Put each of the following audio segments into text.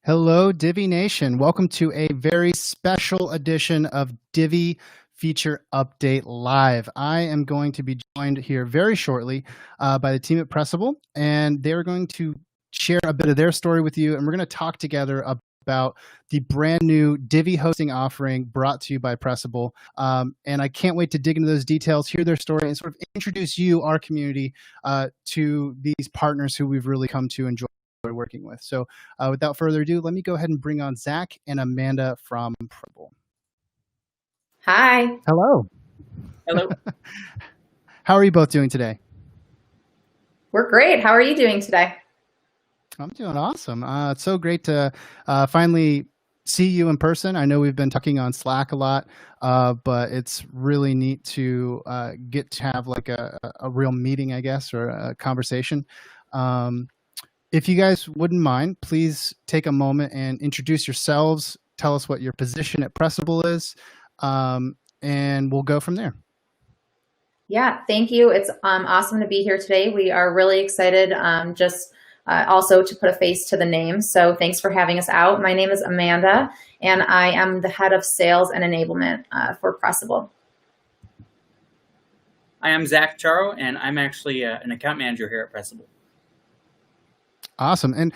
Hello, Divi Nation. Welcome to a very special edition of Divi Feature Update Live. I am going to be joined here very shortly by the team at Pressable, and they're going to share a bit of their story with you, and we're going to talk together about the brand new Divi hosting offering brought to you by Pressable. And I can't wait to dig into those details, hear their story, and sort of introduce you, our community, to these partners who we've really come to enjoy working with. So without further ado, let me go ahead and bring on Zach and Amanda from Pressable. Hi. Hello. Hello. How are you both doing today? We're great. How are you doing today? I'm doing awesome. It's so great to finally see you in person. I know we've been talking on Slack a lot, but it's really neat to get to have like a real meeting, I guess, or a conversation. If you guys wouldn't mind, please take a moment and introduce yourselves. Tell us what your position at Pressable is, and we'll go from there. Yeah, thank you. It's awesome to be here today. We are really excited also to put a face to the name. So thanks for having us out. My name is Amanda, and I am the head of sales and enablement for Pressable. I am Zach Charo, and I'm actually an account manager here at Pressable. Awesome. And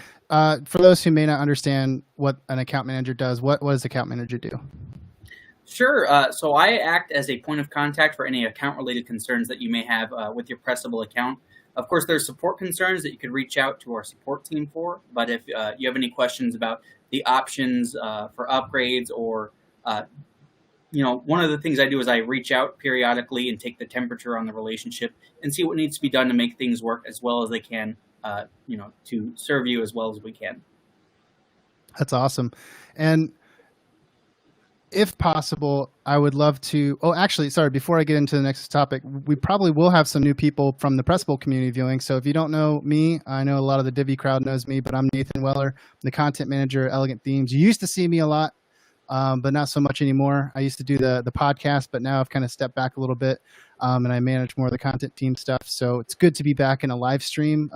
for those who may not understand what an account manager does, what does account manager do? Sure. So I act as a point of contact for any account-related concerns that you may have with your Pressable account. Of course, there's support concerns that you could reach out to our support team for. But if you have any questions about the options for upgrades or, one of the things I do is I reach out periodically and take the temperature on the relationship and see what needs to be done to make things work as well as they can. To serve you as well as we can. That's awesome. And if possible, I would love to, before I get into the next topic, we probably will have some new people from the Pressable community viewing. So if you don't know me, I know a lot of the Divi crowd knows me, but I'm Nathan Weller, the content manager at Elegant Themes. You used to see me a lot, but not so much anymore. I used to do the podcast, but now I've kind of stepped back a little bit, and I manage more of the content team stuff. So it's good to be back in a live stream,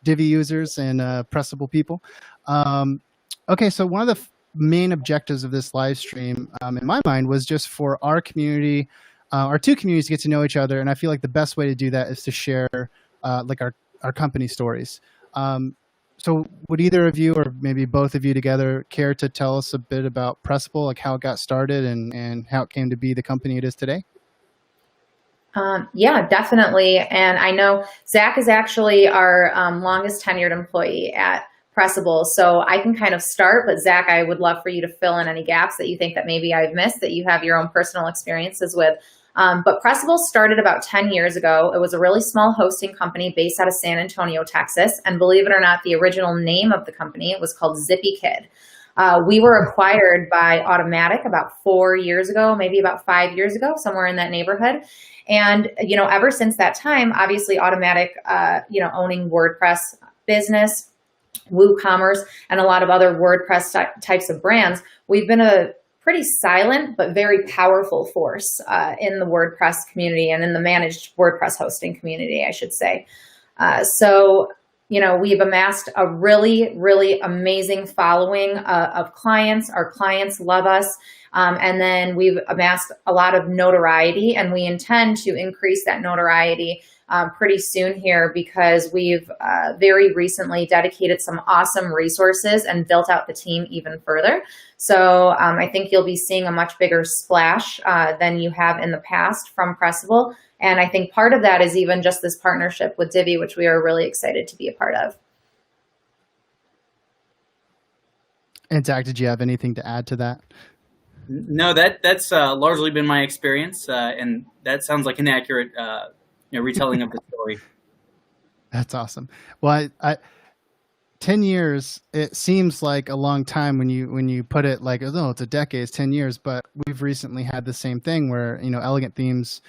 Divi users and Pressable people. Okay, so one of the main objectives of this live stream, in my mind, was just for our community, our two communities to get to know each other. And I feel like the best way to do that is to share like our company stories. So would either of you, or maybe both of you together, care to tell us a bit about Pressable, like how it got started and how it came to be the company it is today? Yeah, definitely. And I know Zach is actually our longest tenured employee at Pressable. So I can kind of start, but Zach, I would love for you to fill in any gaps that you think that maybe I've missed, that you have your own personal experiences with. But Pressable started about 10 years ago. It was a really small hosting company based out of San Antonio, Texas. And believe it or not, the original name of the company was called Zippy Kid. We were acquired by Automatic about 4 years ago, maybe about 5 years ago, somewhere in that neighborhood. And, ever since that time, obviously Automatic, owning WordPress business, WooCommerce, and a lot of other WordPress types of brands, we've been a pretty silent but very powerful force in the WordPress community and in the managed WordPress hosting community, I should say. We've amassed a really, really amazing following of clients. Our clients love us. And then we've amassed a lot of notoriety, and we intend to increase that notoriety pretty soon here because we've very recently dedicated some awesome resources and built out the team even further. So I think you'll be seeing a much bigger splash than you have in the past from Pressable. And I think part of that is even just this partnership with Divi, which we are really excited to be a part of. And Zach, did you have anything to add to that? No, that's largely been my experience, and that sounds like an accurate retelling of the story. That's awesome. Well, 10 years, it seems like a long time when you put it like, oh, it's a decade, it's 10 years, but we've recently had the same thing where, Elegant Themes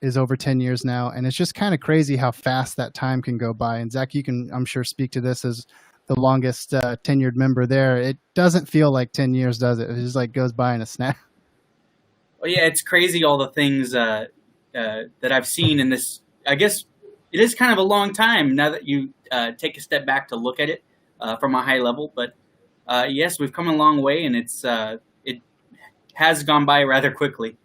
is over 10 years now, and it's just kind of crazy how fast that time can go by. And Zach, you can, I'm sure, speak to this as the longest tenured member there. It doesn't feel like 10 years, does it? It just like goes by in a snap. Well, yeah, it's crazy all the things that I've seen in this. I guess it is kind of a long time now that you take a step back to look at it from a high level. But yes, we've come a long way, and it has gone by rather quickly.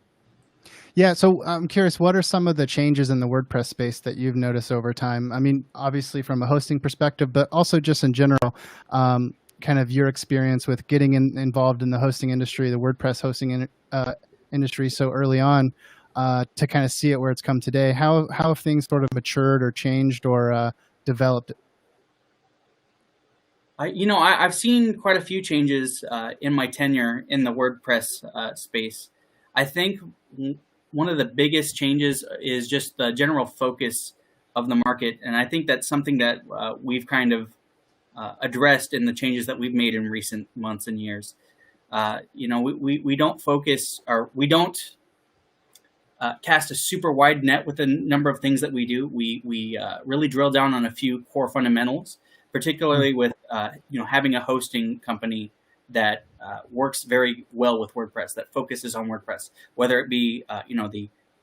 Yeah, so I'm curious, what are some of the changes in the WordPress space that you've noticed over time? I mean, obviously from a hosting perspective, but also just in general, kind of your experience with getting involved in the hosting industry, the WordPress hosting industry so early on, to kind of see it where it's come today. How have things sort of matured or changed or developed? I've seen quite a few changes in my tenure in the WordPress space. I think one of the biggest changes is just the general focus of the market, and I think that's something that we've kind of addressed in the changes that we've made in recent months and years. We don't focus, or we don't cast a super wide net with the number of things that we do. We really drill down on a few core fundamentals, particularly with having a hosting company that works very well with WordPress, that focuses on WordPress, whether it be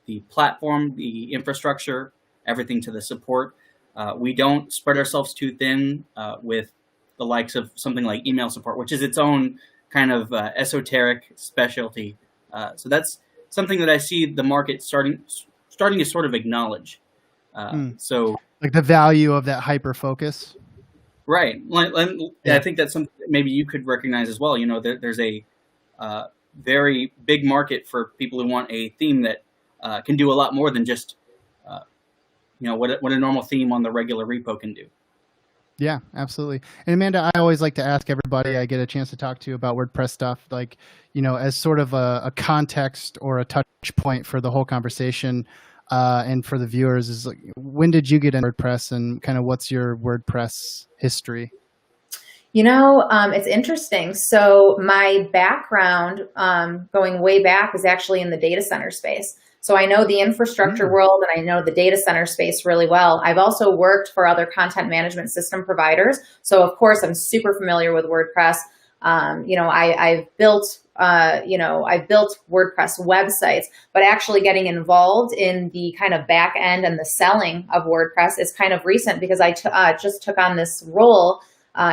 the platform, the infrastructure, everything to the support. We don't spread ourselves too thin with the likes of something like email support, which is its own kind of esoteric specialty. So that's something that I see the market starting to sort of acknowledge. So, like the value of that hyper focus. Right. I think that's something that maybe you could recognize as well. There's a very big market for people who want a theme that can do a lot more than just what a normal theme on the regular repo can do. Yeah, absolutely. And Amanda, I always like to ask everybody I get a chance to talk to about WordPress stuff, like, as sort of a context or a touch point for the whole conversation. And for the viewers, is like, when did you get into WordPress, and kind of what's your WordPress history? It's interesting. So my background, going way back, is actually in the data center space. So I know the infrastructure world, and I know the data center space really well. I've also worked for other content management system providers. So of course I'm super familiar with WordPress. I've built WordPress websites, but actually getting involved in the kind of back end and the selling of WordPress is kind of recent, because I just took on this role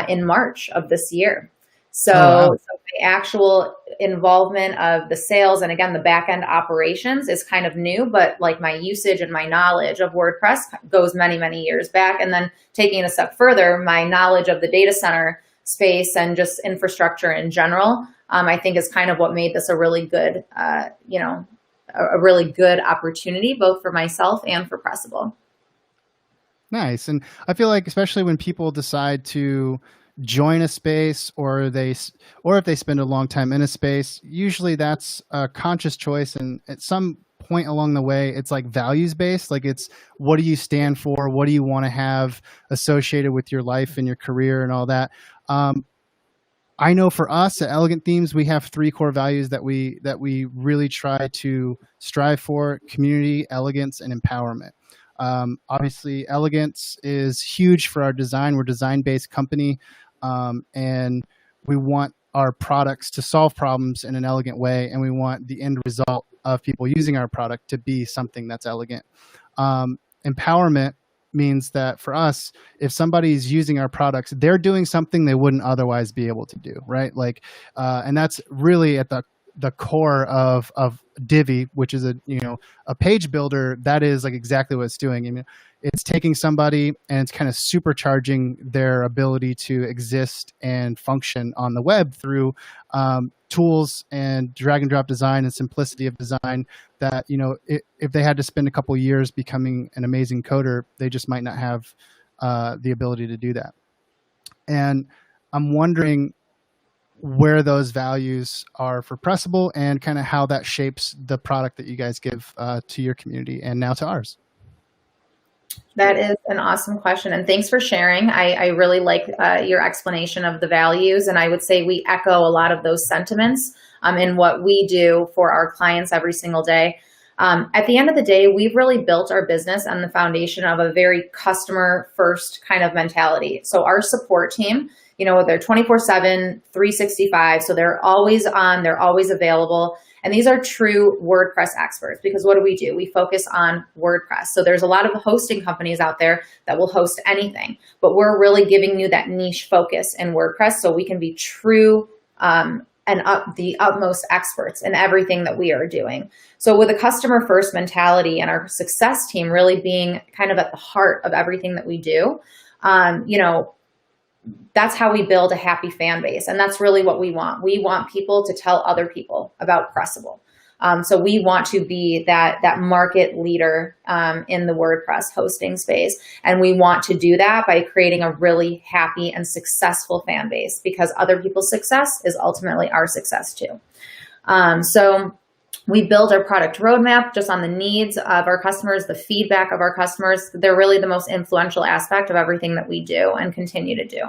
in March of this year. So, so the actual involvement of the sales and, again, the back end operations is kind of new, but like my usage and my knowledge of WordPress goes many, many years back. And then taking it a step further, my knowledge of the data center space and just infrastructure in general, I think is kind of what made this a really good, a really good opportunity, both for myself and for Pressable. Nice. And I feel like, especially when people decide to join a space, or if they spend a long time in a space, usually that's a conscious choice. And at some point along the way, it's like values based. Like, it's, what do you stand for? What do you want to have associated with your life and your career and all that? I know for us at Elegant Themes, we have 3 core values that we really try to strive for: community, elegance, and empowerment. Obviously, elegance is huge for our design. We're a design-based company, and we want our products to solve problems in an elegant way, and we want the end result of people using our product to be something that's elegant. Empowerment means that for us, if somebody's using our products, they're doing something they wouldn't otherwise be able to do, right? Like, and that's really at the core of Divi, which is a page builder. That is like exactly what it's doing. I mean, it's taking somebody and it's kind of supercharging their ability to exist and function on the web through tools and drag and drop design and simplicity of design that, if they had to spend a couple years becoming an amazing coder, they just might not have the ability to do that. And I'm wondering where those values are for Pressable, and kind of how that shapes the product that you guys give to your community and now to ours. That is an awesome question, and thanks for sharing. I really like your explanation of the values, and I would say we echo a lot of those sentiments in what we do for our clients every single day. At the end of the day, we've really built our business on the foundation of a very customer-first kind of mentality. So our support team, they're 24/7, 365, so they're always on, they're always available. And these are true WordPress experts, because what do? We focus on WordPress. So there's a lot of hosting companies out there that will host anything, but we're really giving you that niche focus in WordPress so we can be true the utmost experts in everything that we are doing. So with a customer first mentality and our success team really being kind of at the heart of everything that we do, that's how we build a happy fan base. And that's really what we want. We want people to tell other people about Pressable. So we want to be that market leader in the WordPress hosting space. And we want to do that by creating a really happy and successful fan base, because other people's success is ultimately our success too. So we build our product roadmap just on the needs of our customers, the feedback of our customers. They're really the most influential aspect of everything that we do and continue to do.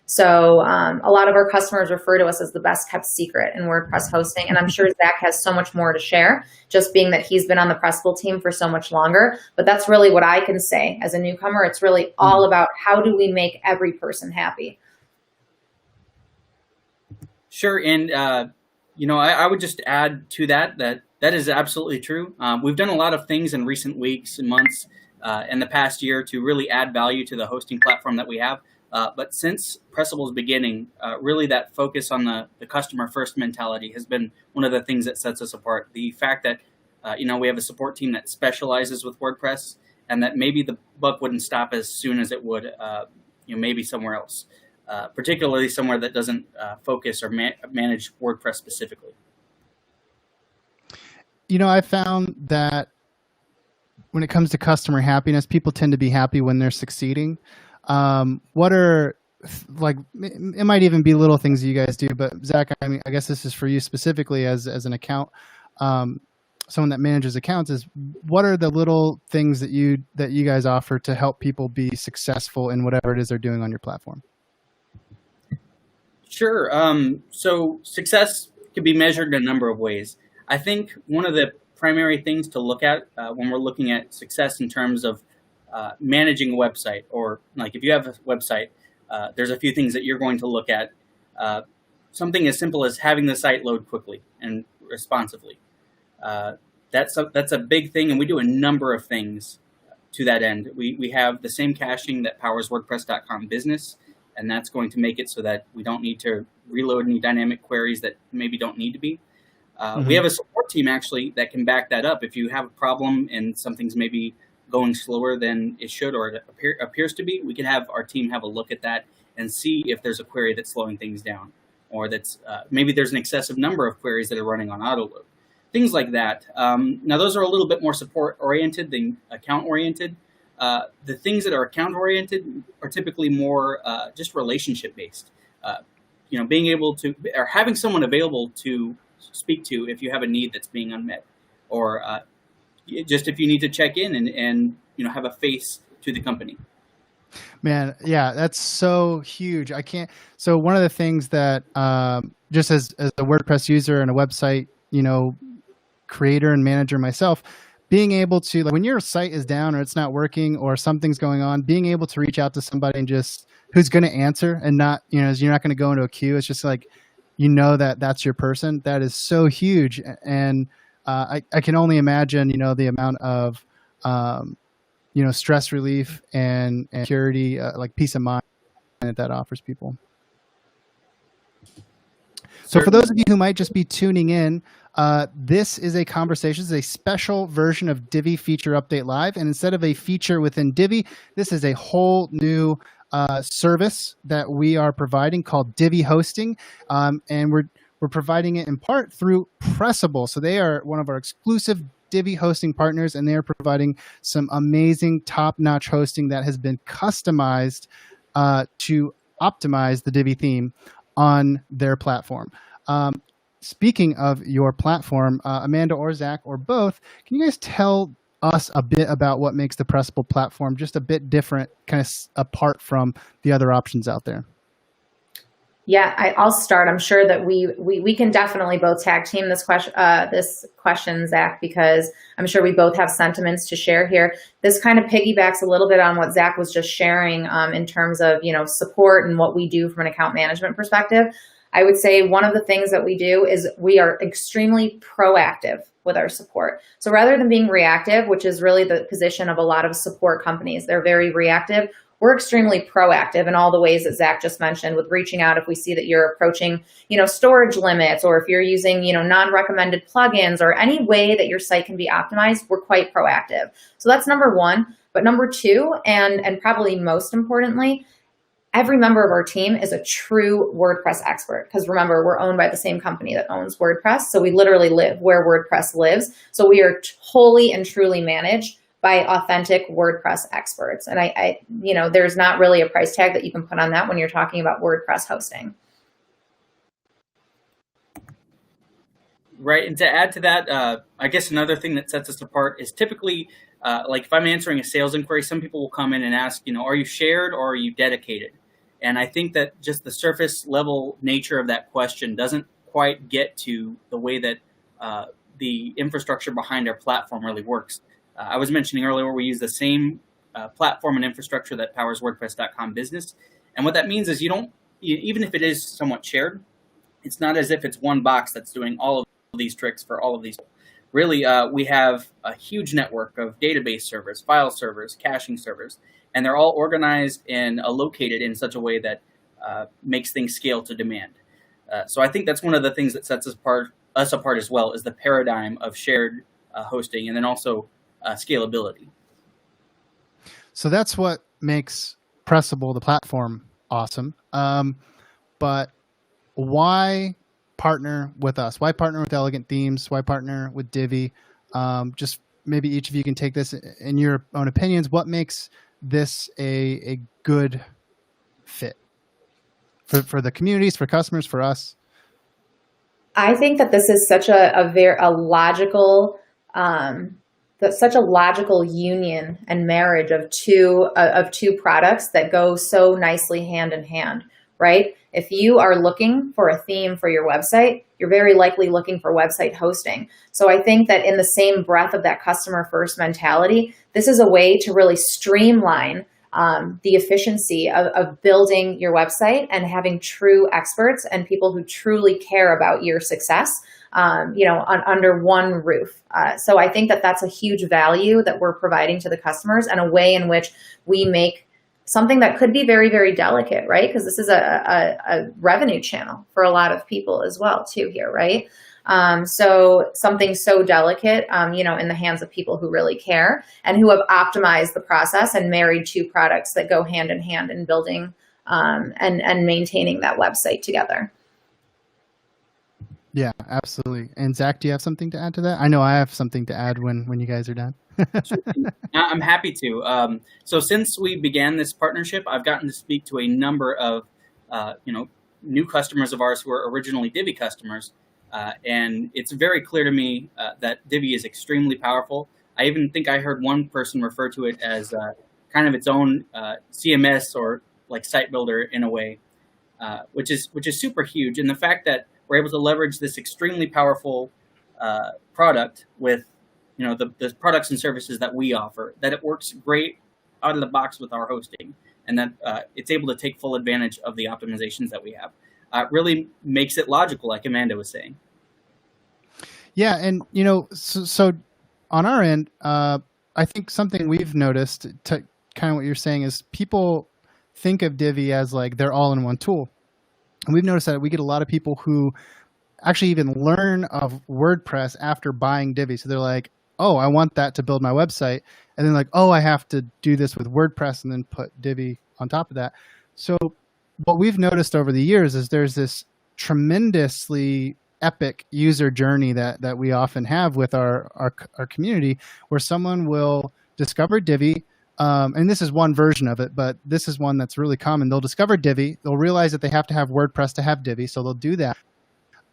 So a lot of our customers refer to us as the best kept secret in WordPress hosting. And I'm sure Zach has so much more to share, just being that he's been on the Pressable team for so much longer. But that's really what I can say as a newcomer. It's really all about how do we make every person happy. Sure. And, I would just add to that is absolutely true. We've done a lot of things in recent weeks and months in the past year to really add value to the hosting platform that we have. But since Pressable's beginning, really that focus on the customer first mentality has been one of the things that sets us apart. The fact that, we have a support team that specializes with WordPress, and that maybe the buck wouldn't stop as soon as it would, maybe somewhere else, particularly somewhere that doesn't focus or manage WordPress specifically. I found that when it comes to customer happiness, people tend to be happy when they're succeeding. What are, like, it might even be little things you guys do, but Zach, I guess this is for you specifically as an account, someone that manages accounts, is what are the little things that you guys offer to help people be successful in whatever it is they're doing on your platform? Sure. So success can be measured in a number of ways. I think one of the primary things to look at when we're looking at success in terms of managing a website, or like if you have a website, there's a few things that you're going to look at. Something as simple as having the site load quickly and responsively. That's a big thing, and we do a number of things to that end. We have the same caching that powers WordPress.com business, and that's going to make it so that we don't need to reload any dynamic queries that maybe don't need to be. We have a support team actually that can back that up. If you have a problem and something's maybe going slower than it should, or it appears to be, we can have our team have a look at that and see if there's a query that's slowing things down, or that's maybe there's an excessive number of queries that are running on autoload. Things like that. Now, those are a little bit more support-oriented than account-oriented. The things that are account-oriented are typically more just relationship-based. Being able to, or having someone available to speak to if you have a need that's being unmet, or just if you need to check in and have a face to the company. Man, yeah, that's so huge. So one of the things that just as a WordPress user and a website, creator and manager myself, being able to, like, when your site is down or it's not working or something's going on, being able to reach out to somebody and just who's going to answer, and not, you're not going to go into a queue. It's just like, that's your person. That is so huge. And I can only imagine, the amount of, stress relief and security, like peace of mind that offers people. So for those of you who might just be tuning in, this is a conversation. This is a special version of Divi Feature Update Live. And instead of a feature within Divi, this is a whole new service that we are providing called Divi Hosting. And we're providing it in part through Pressable. So they are one of our exclusive Divi hosting partners, and they are providing some amazing top-notch hosting that has been customized to optimize the Divi theme on their platform. Speaking of your platform, Amanda or Zach or both, can you guys tell us a bit about what makes the Pressable platform just a bit different, kind of apart from the other options out there? Yeah, I'll start. I'm sure that we can definitely both tag team this question, Zach, because I'm sure we both have sentiments to share here. This kind of piggybacks a little bit on what Zach was just sharing in terms of support and what we do from an account management perspective. I would say one of the things that we do is we are extremely proactive with our support. So rather than being reactive, which is really the position of a lot of support companies, they're very reactive. We're extremely proactive in all the ways that Zach just mentioned, with reaching out if we see that you're approaching, storage limits, or if you're using, non-recommended plugins, or any way that your site can be optimized. We're quite proactive. So that's number one. But number two, and probably most importantly, every member of our team is a true WordPress expert, because remember, we're owned by the same company that owns WordPress. So we literally live where WordPress lives. So we are wholly and truly managed by authentic WordPress experts. And I there's not really a price tag that you can put on that when you're talking about WordPress hosting. Right. And to add to that, I guess another thing that sets us apart is typically, like if I'm answering a sales inquiry, some people will come in and ask, are you shared or are you dedicated? And I think that just the surface level nature of that question doesn't quite get to the way that the infrastructure behind our platform really works. I was mentioning earlier we use the same platform and infrastructure that powers WordPress.com business. And what that means is even if it is somewhat shared, it's not as if it's one box that's doing all of these tricks for all of these. Really, we have a huge network of database servers, file servers, caching servers, and they're all organized and located in such a way that makes things scale to demand. So I think that's one of the things that sets us apart as well, is the paradigm of shared hosting, and then also scalability. So that's what makes Pressable, the platform, awesome. But why partner with us? Why partner with Elegant Themes? Why partner with Divi? Just maybe each of you can take this in your own opinions. What makes this a good fit for the communities, for customers, for us? I think that this is such a logical such a logical union and marriage of two products that go so nicely hand in hand, right? If you are looking for a theme for your website, you're very likely looking for website hosting. So I think that in the same breath of that customer first mentality, this is a way to really streamline the efficiency of building your website and having true experts and people who truly care about your success, under one roof. So I think that that's a huge value that we're providing to the customers, and a way in which we make something that could be very, very delicate, right? Because this is a revenue channel for a lot of people as well, too, here, right? So something so delicate, in the hands of people who really care and who have optimized the process and married two products that go hand in hand in building and maintaining that website together. Yeah, absolutely. And Zach, do you have something to add to that? I know I have something to add when you guys are done. I'm happy to. So since we began this partnership, I've gotten to speak to a number of, new customers of ours who are originally Divi customers. And it's very clear to me that Divi is extremely powerful. I even think I heard one person refer to it as kind of its own CMS or like site builder in a way, which is super huge. And the fact that we're able to leverage this extremely powerful product with the products and services that we offer, that it works great out of the box with our hosting, and that it's able to take full advantage of the optimizations that we have. Really makes it logical, like Amanda was saying. Yeah, and so on our end, I think something we've noticed, to kind of what you're saying, is people think of Divi as like their all-in-one tool. And we've noticed that we get a lot of people who actually even learn of WordPress after buying Divi. So they're like, oh, I want that to build my website. And then like, oh, I have to do this with WordPress and then put Divi on top of that. So what we've noticed over the years is there's this tremendously epic user journey that we often have with our community, where someone will discover Divi. And this is one version of it, but this is one that's really common. They'll discover Divi. They'll realize that they have to have WordPress to have Divi. So they'll do that,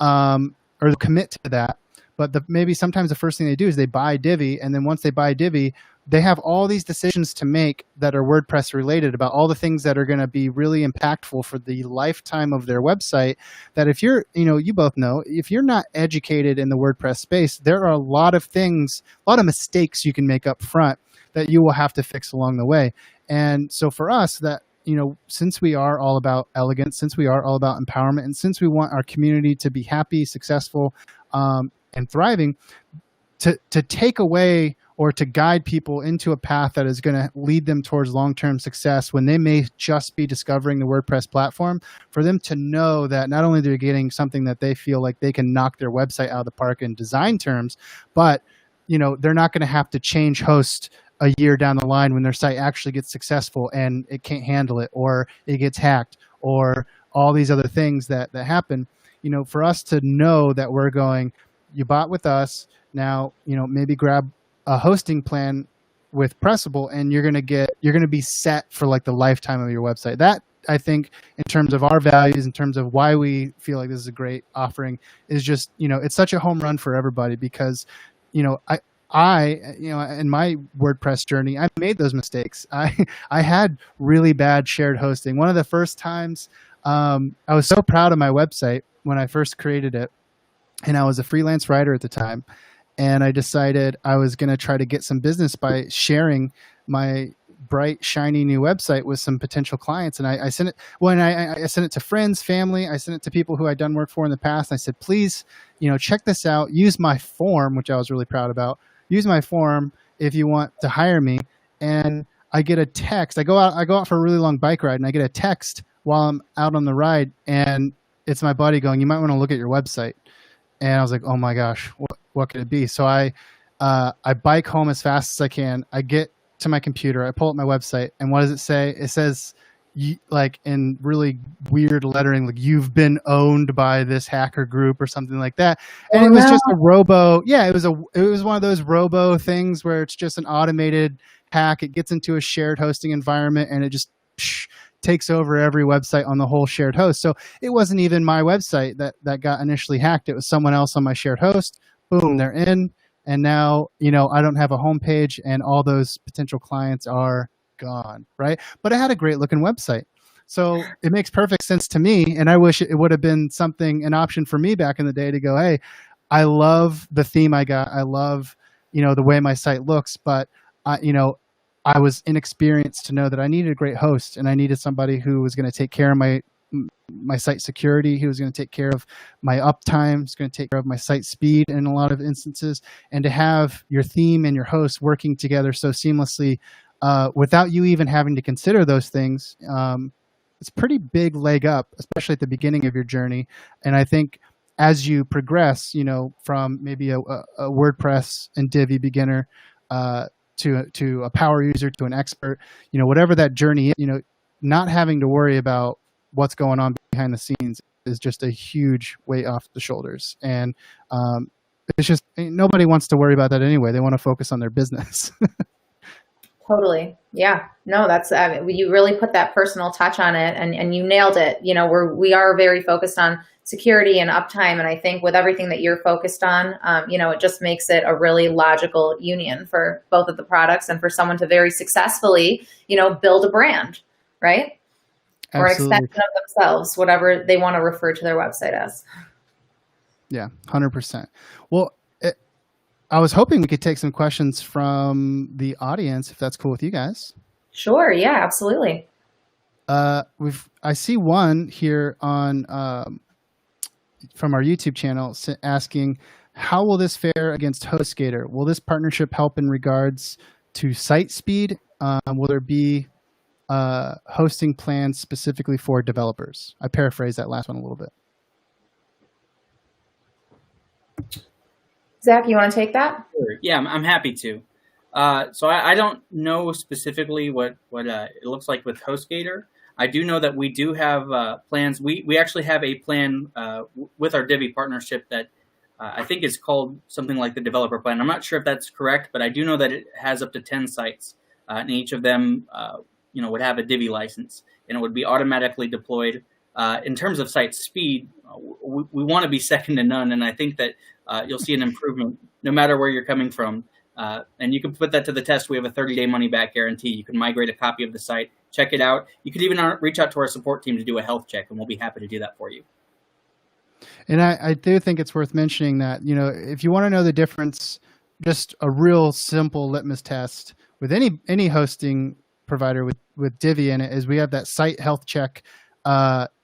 or they'll commit to that. But maybe sometimes the first thing they do is they buy Divi. And then once they buy Divi, they have all these decisions to make that are WordPress related, about all the things that are going to be really impactful for the lifetime of their website. That if you're, you both know, if you're not educated in the WordPress space, there are a lot of things, a lot of mistakes you can make up front that you will have to fix along the way. And so for us, that, since we are all about elegance, since we are all about empowerment, and since we want our community to be happy, successful, and thriving, to take away or to guide people into a path that is going to lead them towards long-term success when they may just be discovering the WordPress platform, for them to know that not only they're getting something that they feel like they can knock their website out of the park in design terms, but they're not going to have to change host a year down the line when their site actually gets successful and it can't handle it, or it gets hacked, or all these other things that happen. For us to know that we're going, you bought with us, now maybe grab a hosting plan with Pressable, and you're going to be set for like the lifetime of your website. That, I think, in terms of our values, in terms of why we feel like this is a great offering, is just it's such a home run for everybody, because I in my WordPress journey, I made those mistakes. I had really bad shared hosting. One of the first times, I was so proud of my website when I first created it, and I was a freelance writer at the time, and I decided I was going to try to get some business by sharing my bright, shiny new website with some potential clients. And I sent it, I sent it to friends, family. I sent it to people who I'd done work for in the past. And I said, please, check this out. Use my form, which I was really proud about. Use my form if you want to hire me. And I get a text. I go out for a really long bike ride, and I get a text while I'm out on the ride, and it's my buddy going, you might want to look at your website. And I was like, oh my gosh, what could it be? So I bike home as fast as I can. I get to my computer, I pull up my website, and what does it say? It says, like in really weird lettering, like, you've been owned by this hacker group or something like that. And it was just a robo. Yeah, it was one of those robo things where it's just an automated hack. It gets into a shared hosting environment, and it just takes over every website on the whole shared host. So it wasn't even my website that got initially hacked. It was someone else on my shared host. Boom, they're in. And now, I don't have a homepage, and all those potential clients are gone, right? But I had a great looking website. So it makes perfect sense to me. And I wish it would have been an option for me back in the day to go, hey, I love the theme I got. I love, the way my site looks, but I was inexperienced to know that I needed a great host, and I needed somebody who was going to take care of my site security, who was going to take care of my uptime, who's going to take care of my site speed in a lot of instances. And to have your theme and your host working together so seamlessly, without you even having to consider those things, it's a pretty big leg up, especially at the beginning of your journey. And I think as you progress, from maybe a WordPress and Divi beginner, to a power user, to an expert, whatever that journey is, not having to worry about what's going on behind the scenes is just a huge weight off the shoulders. And it's just, nobody wants to worry about that anyway. They want to focus on their business. Totally. Yeah. No, that's, you really put that personal touch on it, and you nailed it. We are very focused on security and uptime. And I think with everything that you're focused on, it just makes it a really logical union for both of the products, and for someone to very successfully, build a brand, right? Or an extension of themselves, whatever they want to refer to their website as. Yeah, 100%. Well, I was hoping we could take some questions from the audience, if that's cool with you guys. Sure. Yeah, absolutely. I see one here on from our YouTube channel asking, how will this fare against HostGator? Will this partnership help in regards to site speed? Will there be hosting plans specifically for developers? I paraphrased that last one a little bit. Zach, you want to take that? Sure. Yeah, I'm happy to. So I don't know specifically what it looks like with HostGator. I do know that we do have plans. We actually have a plan with our Divi partnership that I think is called something like the developer plan. I'm not sure if that's correct, but I do know that it has up to 10 sites, and each of them would have a Divi license, and it would be automatically deployed. In terms of site speed, we want to be second to none, and I think that you'll see an improvement no matter where you're coming from. And you can put that to the test. We have a 30-day money-back guarantee. You can migrate a copy of the site, check it out. You could even reach out to our support team to do a health check, and we'll be happy to do that for you. And I do think it's worth mentioning that, if you want to know the difference, just a real simple litmus test with any hosting provider with Divi in it is we have that site health check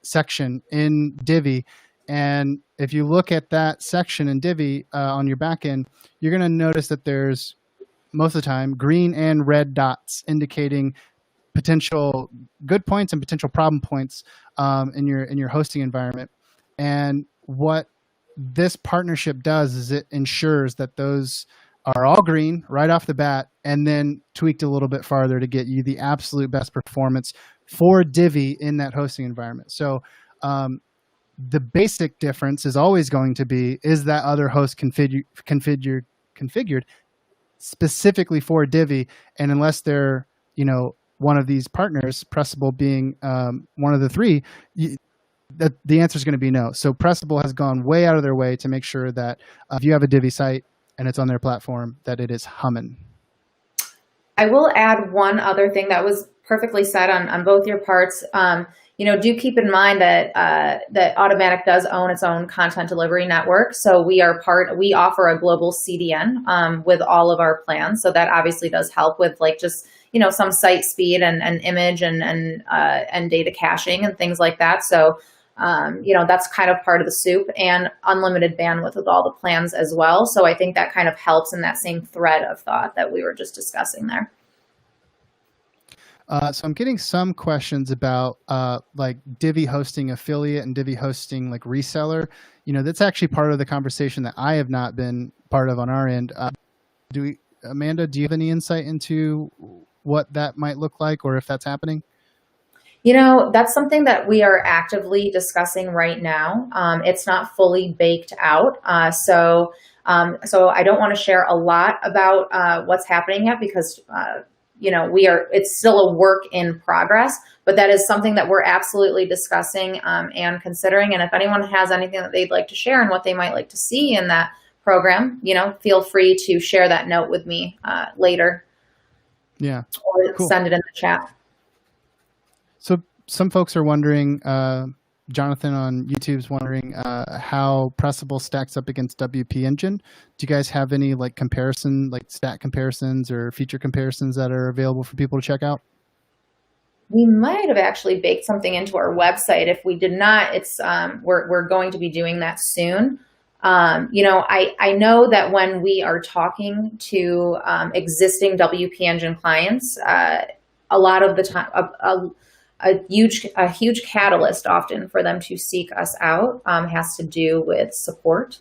section in Divi. And if you look at that section in Divi on your backend, you're going to notice that there's most of the time green and red dots indicating potential good points and potential problem points in your hosting environment. And what this partnership does is it ensures that those are all green right off the bat, and then tweaked a little bit farther to get you the absolute best performance for Divi in that hosting environment. So the basic difference is always going to be, is that other host configured specifically for Divi? And unless they're, one of these partners, Pressable being one of the three, the answer is going to be no. So Pressable has gone way out of their way to make sure that if you have a Divi site and it's on their platform, that it is humming. I will add one other thing that was perfectly said on both your parts. Do keep in mind that that Automatic does own its own content delivery network. So we offer a global CDN with all of our plans. So that obviously does help with some site speed and image and data caching and things like that. So that's kind of part of the soup, and unlimited bandwidth with all the plans as well. So I think that kind of helps in that same thread of thought that we were just discussing there. So I'm getting some questions about Divi Hosting affiliate and Divi Hosting reseller. That's actually part of the conversation that I have not been part of on our end. Amanda, do you have any insight into what that might look like, or if that's happening? That's something that we are actively discussing right now. It's not fully baked out. So I don't want to share a lot about what's happening yet, because it's still a work in progress, but that is something that we're absolutely discussing and considering. And if anyone has anything that they'd like to share and what they might like to see in that program, feel free to share that note with me later. Yeah. Or cool. Send it in the chat. So some folks are wondering, Jonathan on YouTube's wondering how Pressable stacks up against WP Engine. Do you guys have any comparison, stat comparisons or feature comparisons that are available for people to check out? We might have actually baked something into our website. If we did not, it's we're going to be doing that soon. I know that when we are talking to existing WP Engine clients, a lot of the time, a huge catalyst often for them to seek us out has to do with support.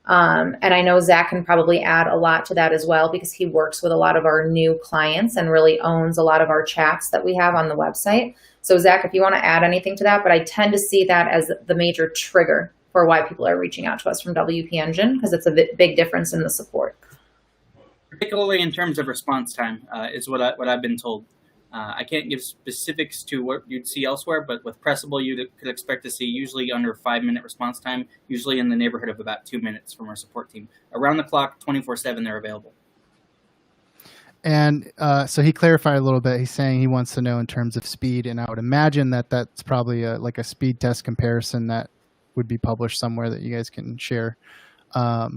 And I know Zach can probably add a lot to that as well, because he works with a lot of our new clients and really owns a lot of our chats that we have on the website. So Zach, if you want to add anything to that, but I tend to see that as the major trigger for why people are reaching out to us from WP Engine, because it's a big difference in the support. Particularly in terms of response time is what I've been told. I can't give specifics to what you'd see elsewhere, but with Pressable, you could expect to see usually under 5-minute response time, usually in the neighborhood of about 2 minutes from our support team. Around the clock, 24/7, they're available. And so he clarified a little bit. He's saying he wants to know in terms of speed, and I would imagine that that's probably a speed test comparison that would be published somewhere that you guys can share. I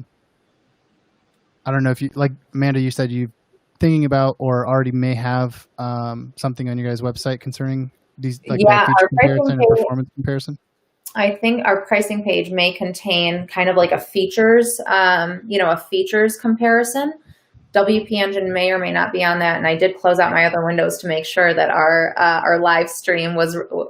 don't know if you, Amanda, you said you thinking about or already may have something on your guys' website concerning these feature comparison and performance comparison? I think our pricing page may contain kind of a features, a features comparison. WP Engine may or may not be on that, and I did close out my other windows to make sure that our live stream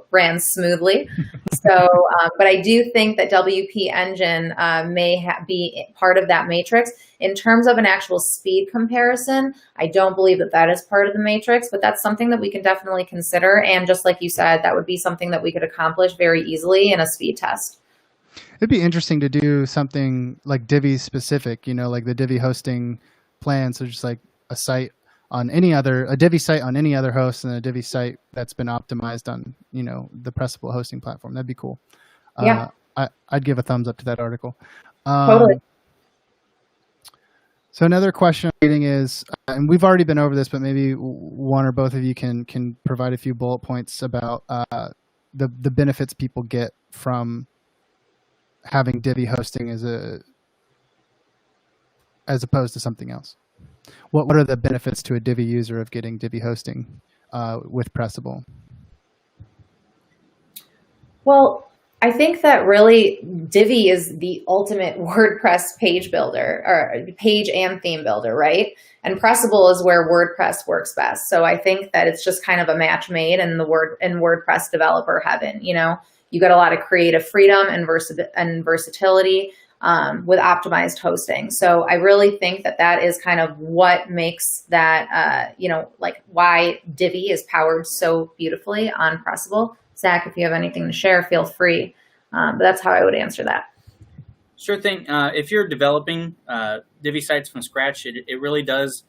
ran smoothly. So, but I do think that WP Engine may be part of that matrix. In terms of an actual speed comparison, I don't believe that is part of the matrix, but that's something that we can definitely consider. And just like you said, that would be something that we could accomplish very easily in a speed test. It'd be interesting to do something like Divi specific, like the Divi hosting plan. So just a site on a Divi site on any other host, and a Divi site that's been optimized on, the Pressable hosting platform. That'd be cool. Yeah. I'd give a thumbs up to that article. Totally. So another question I'm getting is, and we've already been over this, but maybe one or both of you can provide a few bullet points about the benefits people get from having Divi hosting as opposed to something else. What are the benefits to a Divi user of getting Divi hosting with Pressable? Well, I think that really Divi is the ultimate WordPress page builder, or page and theme builder, right? And Pressable is where WordPress works best. So I think that it's just kind of a match made in WordPress developer heaven. You know, you got a lot of creative freedom and versatility with optimized hosting. So I really think that that is kind of what makes that, like why Divi is powered so beautifully on Pressable. Zach, if you have anything to share, feel free. But that's how I would answer that. Sure thing. If you're developing Divi sites from scratch, it really does.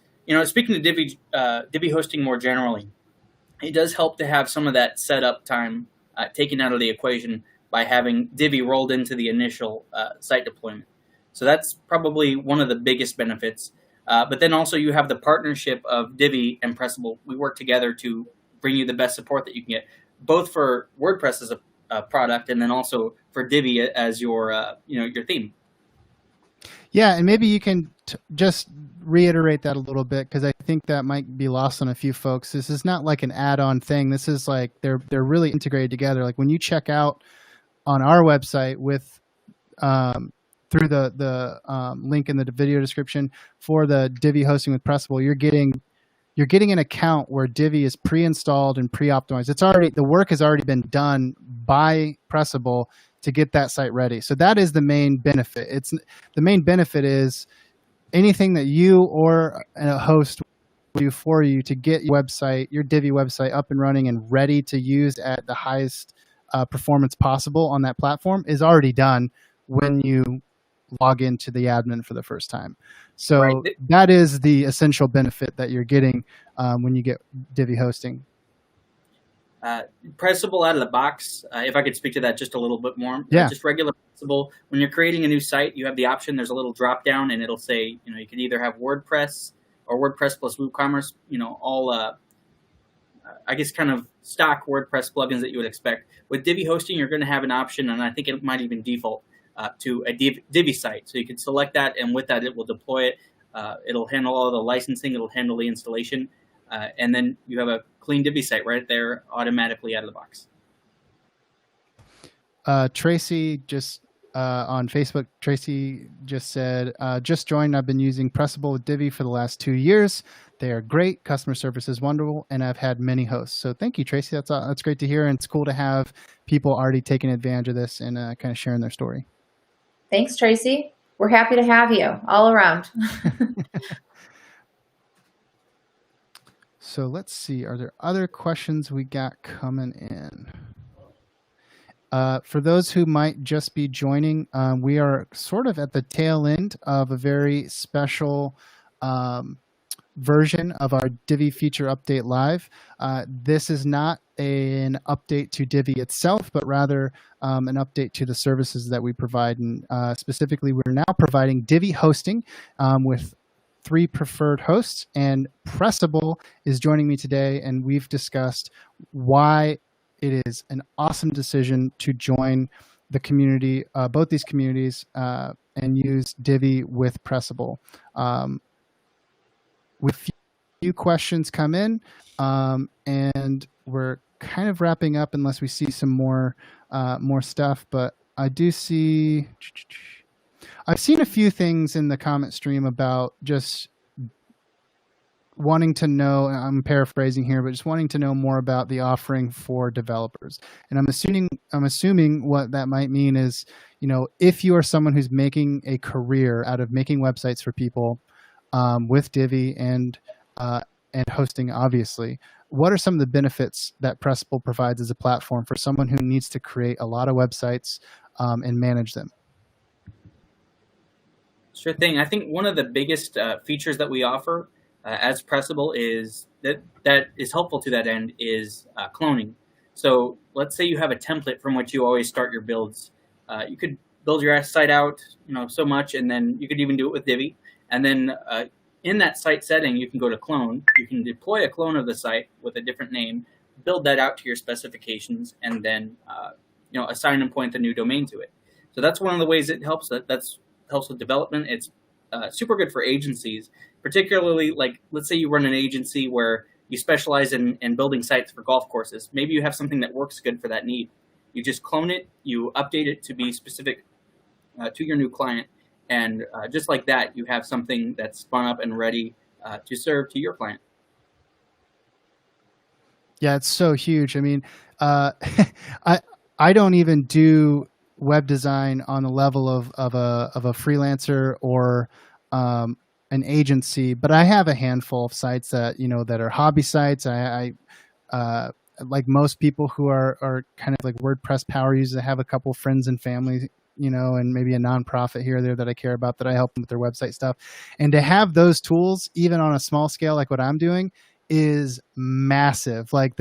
Speaking of Divi hosting more generally, it does help to have some of that setup time taken out of the equation by having Divi rolled into the initial site deployment. So that's probably one of the biggest benefits. But then also you have the partnership of Divi and Pressable. We work together to bring you the best support that you can get, both for WordPress as a product, and then also for Divi as your your theme. Yeah, and maybe you can just reiterate that a little bit, because I think that might be lost on a few folks. This is not like an add-on thing. This is like they're really integrated together. Like when you check out on our website with through the link in the video description for the Divi hosting with Pressable, you're getting an account where Divi is pre-installed and pre-optimized. The work has already been done by Pressable to get that site ready. So that is the main benefit. The main benefit is anything that you or a host will do for you to get your Divi website up and running and ready to use at the highest performance possible on that platform is already done when you log into the admin for the first time. So right. That is the essential benefit that you're getting when you get Divi hosting. Pressable out of the box, if I could speak to that just a little bit more. Yeah. Just regular Pressable. When you're creating a new site, you have the option, there's a little drop down, and it'll say, you can either have WordPress or WordPress plus WooCommerce, all I guess kind of stock WordPress plugins that you would expect. With Divi hosting, you're going to have an option, and I think it might even default to a Divi site. So you can select that, and with that, it will deploy it. It'll handle all the licensing. It'll handle the installation. And then you have a clean Divi site right there automatically out of the box. Tracy just on Facebook, Tracy just said, just joined. I've been using Pressable with Divi for the last 2 years. They are great. Customer service is wonderful, and I've had many hosts. So thank you, Tracy. That's great to hear, and it's cool to have people already taking advantage of this and kind of sharing their story. Thanks, Tracy. We're happy to have you all around. So let's see. Are there other questions we got coming in? For those who might just be joining, we are sort of at the tail end of a very special version of our Divi feature update live. This is not an update to Divi itself, but rather an update to the services that we provide. And specifically, we're now providing Divi hosting with 3 preferred hosts, and Pressable is joining me today, and we've discussed why it is an awesome decision to join the community, both these communities, and use Divi with Pressable. With few questions come in, and we're kind of wrapping up unless we see some more stuff. But I do see, I've seen a few things in the comment stream about just wanting to know, and I'm paraphrasing here, but just wanting to know more about the offering for developers. And I'm assuming what that might mean is, if you are someone who's making a career out of making websites for people with Divi and hosting, obviously, what are some of the benefits that Pressable provides as a platform for someone who needs to create a lot of websites and manage them? Sure thing. I think one of the biggest features that we offer as Pressable is that is helpful to that end is cloning. So let's say you have a template from which you always start your builds. You could build your site out, so much, and then you could even do it with Divi. And then in that site setting, you can go to clone. You can deploy a clone of the site with a different name, build that out to your specifications, and then assign and point the new domain to it. So that's one of the ways it helps. That's helps with development. It's super good for agencies, particularly like let's say you run an agency where you specialize in building sites for golf courses. Maybe you have something that works good for that need. You just clone it, you update it to be specific to your new client, and just like that, you have something that's spun up and ready to serve to your client. Yeah, it's so huge. I mean, I don't even do web design on the level of a freelancer or an agency, but I have a handful of sites that that are hobby sites. I like most people who are kind of like WordPress power users. I have a couple friends and family, and maybe a nonprofit here or there that I care about that I help them with their website stuff. And to have those tools, even on a small scale like what I'm doing, is massive. Like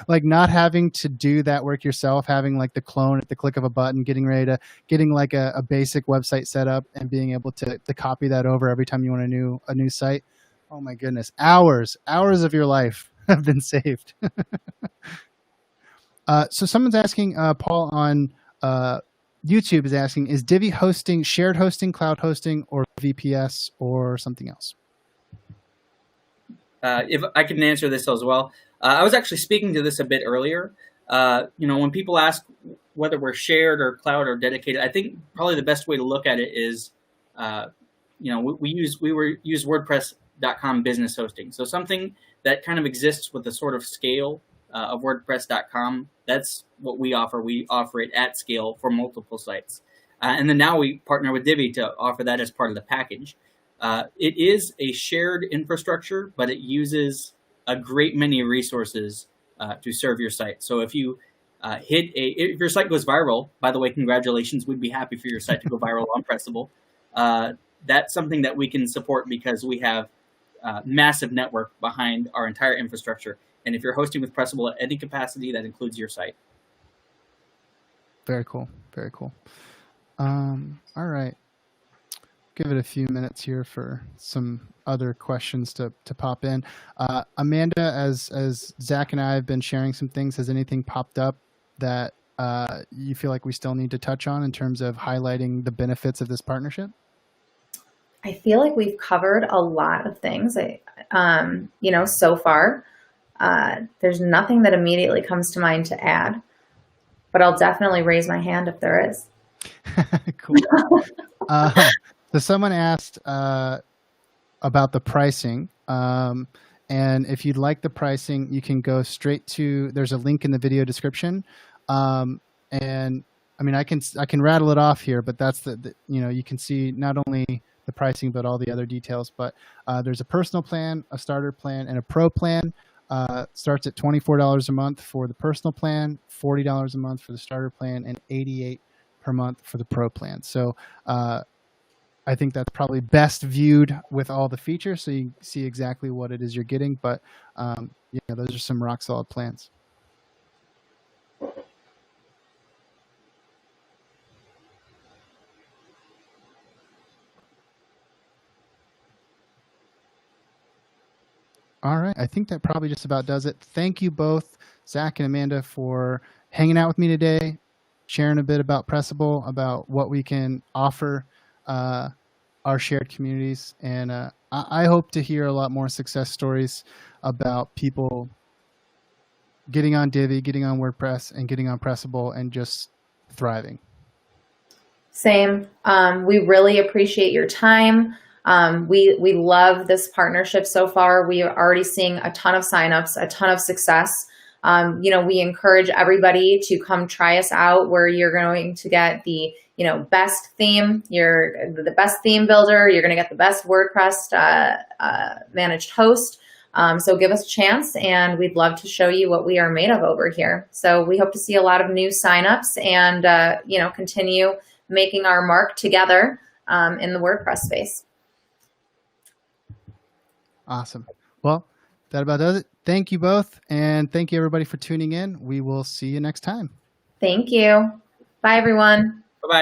like not having to do that work yourself, having like the clone at the click of a button, getting like a basic website set up and being able to copy that over every time you want a new site. Oh my goodness, hours of your life have been saved. So someone's asking, Paul on YouTube is asking, is Divi hosting shared hosting, cloud hosting, or VPS, or something else? If I can answer this as well. I was actually speaking to this a bit earlier. When people ask whether we're shared or cloud or dedicated, I think probably the best way to look at it is, we use WordPress.com business hosting. So something that kind of exists with the sort of scale of WordPress.com. That's what we offer. We offer it at scale for multiple sites. And then now we partner with Divi to offer that as part of the package. It is a shared infrastructure, but it uses a great many resources to serve your site. So if you if your site goes viral, by the way, congratulations, we'd be happy for your site to go viral on Pressable. That's something that we can support because we have massive network behind our entire infrastructure. And if you're hosting with Pressable at any capacity, that includes your site. Very cool. Very cool. All right. Give it a few minutes here for some other questions to pop in. Amanda, as Zach and I have been sharing some things, has anything popped up that you feel like we still need to touch on in terms of highlighting the benefits of this partnership? I feel like we've covered a lot of things, so far. There's nothing that immediately comes to mind to add, but I'll definitely raise my hand if there is. Cool. So someone asked about the pricing, and if you'd like the pricing, you can go straight to. There's a link in the video description, and I mean I can rattle it off here, but that's you can see not only the pricing but all the other details. But there's a personal plan, a starter plan, and a pro plan. Starts at $24 a month for the personal plan, $40 a month for the starter plan, and $88 per month for the pro plan. So I think that's probably best viewed with all the features, so you see exactly what it is you're getting. But those are some rock solid plans. All right, I think that probably just about does it. Thank you both, Zach and Amanda, for hanging out with me today, sharing a bit about Pressable, about what we can offer our shared communities. And I hope to hear a lot more success stories about people getting on Divi, getting on WordPress, and getting on Pressable and just thriving. Same. We really appreciate your time. We love this partnership so far. We are already seeing a ton of signups, a ton of success. We encourage everybody to come try us out, where you're going to get the best theme. You're the best theme builder. You're going to get the best WordPress managed host. So give us a chance, and we'd love to show you what we are made of over here. So we hope to see a lot of new signups and continue making our mark together in the WordPress space. Awesome. Well, that about does it. Thank you both, and thank you everybody for tuning in. We will see you next time. Thank you. Bye, everyone.